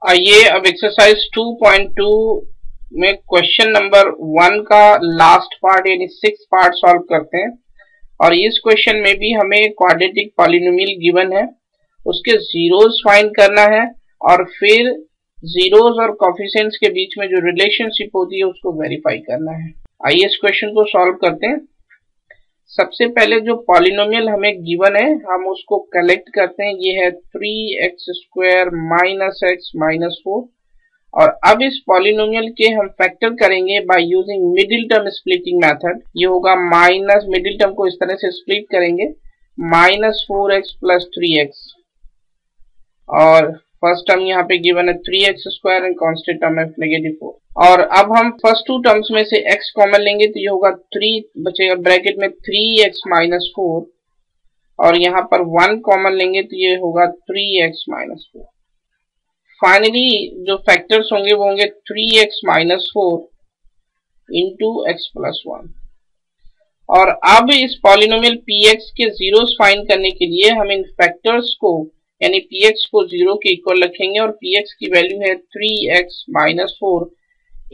आइए अब एक्सरसाइज 2.2 में क्वेश्चन नंबर 1 का लास्ट पार्ट यानी 6 पार्ट सॉल्व करते हैं। और इस क्वेश्चन में भी हमें क्वाड्रेटिक पॉलिनोमियल गिवन है, उसके जीरोस फाइंड करना है और फिर जीरोस और कोफिशिएंट्स के बीच में जो रिलेशनशिप होती है उसको वेरीफाई करना है। आइए इस क्वेश्चन को सॉल्व करते हैं। सबसे पहले जो पॉलिनोमियल हमें गिवन है हम उसको कलेक्ट करते हैं। ये है 3x² माइनस x माइनस 4। और अब इस पॉलिनोमियल के हम फैक्टर करेंगे by using middle term splitting method. ये होगा माइनस, मिडिल टर्म को इस तरह से स्प्लिट करेंगे, -4x प्लस 3x। और फर्स्ट टर्म यहाँ पे गिवन है 3x² एंड कांस्टेंट टर्म है -4। और अब हम फर्स्ट टू टर्म्स में से x कॉमन लेंगे तो ये होगा 3 बचेगा ब्रैकेट में 3x माइनस 4। और यहाँ पर 1 कॉमन लेंगे तो ये होगा 3x माइनस 4। फाइनली जो फैक्टर्स होंगे वो होंगे 3x minus 4 into x plus 1। और अब इस पॉलिनोमियल px के जीरोस फाइंड करने के लिए हम इन फैक्टर्स को यानी px को 0 के इक्वल रखेंगे और px की वैल्यू है 3x minus 4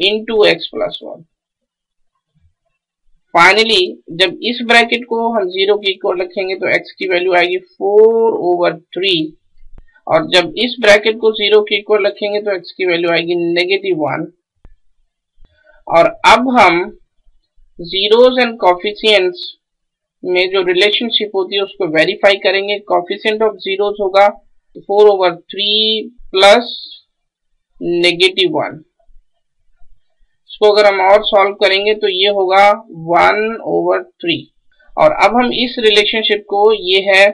into x plus 1। Finally जब इस ब्रैकेट को हम 0 के इक्वल रखेंगे तो x की वैल्यू आएगी 4/3। और जब इस ब्रैकेट को 0 के इक्वल रखेंगे तो x की वैल्यू आएगी -1। और अब हम जीरोस एंड कोफिशिएंट्स में जो रिलेशनशिप होती है उसको वेरीफाई करेंगे। कोफिशिएंट ऑफ जीरोस होगा 4/3 प्लस -1। इसको अगर हम और सॉल्व करेंगे तो ये होगा 1/3। और अब हम इस रिलेशनशिप को, ये है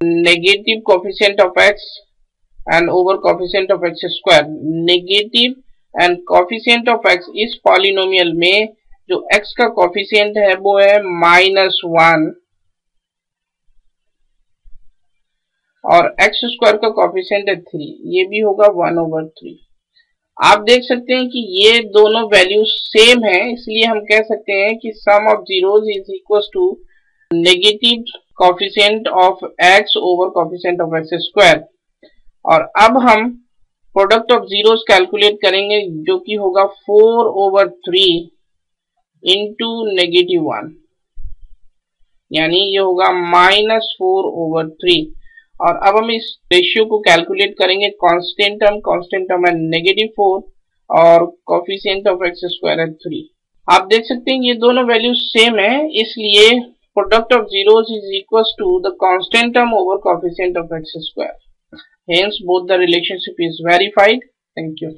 negative coefficient of x and over coefficient of x², negative and coefficient of x इस पॉलिनोमियल में जो x का कोफिशिएंट है वो है -1 और x² का कोफिशिएंट है 3, ये भी होगा 1/3। आप देख सकते हैं कि ये दोनों वैल्यूज सेम है, इसलिए हम कह सकते हैं कि sum of zeros is equal to negative coefficient of x over coefficient of x²। और अब हम प्रोडक्ट ऑफ जीरोस कैलकुलेट करेंगे जो कि होगा 4/3 इंटू -1, यानी ये होगा -4/3। और अब हम इस रेशियो को कैलकुलेट करेंगे। कांस्टेंट टर्म है -4 और कोफिशिएंट ऑफ x² है 3। आप देख सकते हैं ये दोनों वैल्यूज सेम है, इसलिए product of zeros is equal to the constant term over coefficient of x²। Hence both the relationship is verified. Thank you.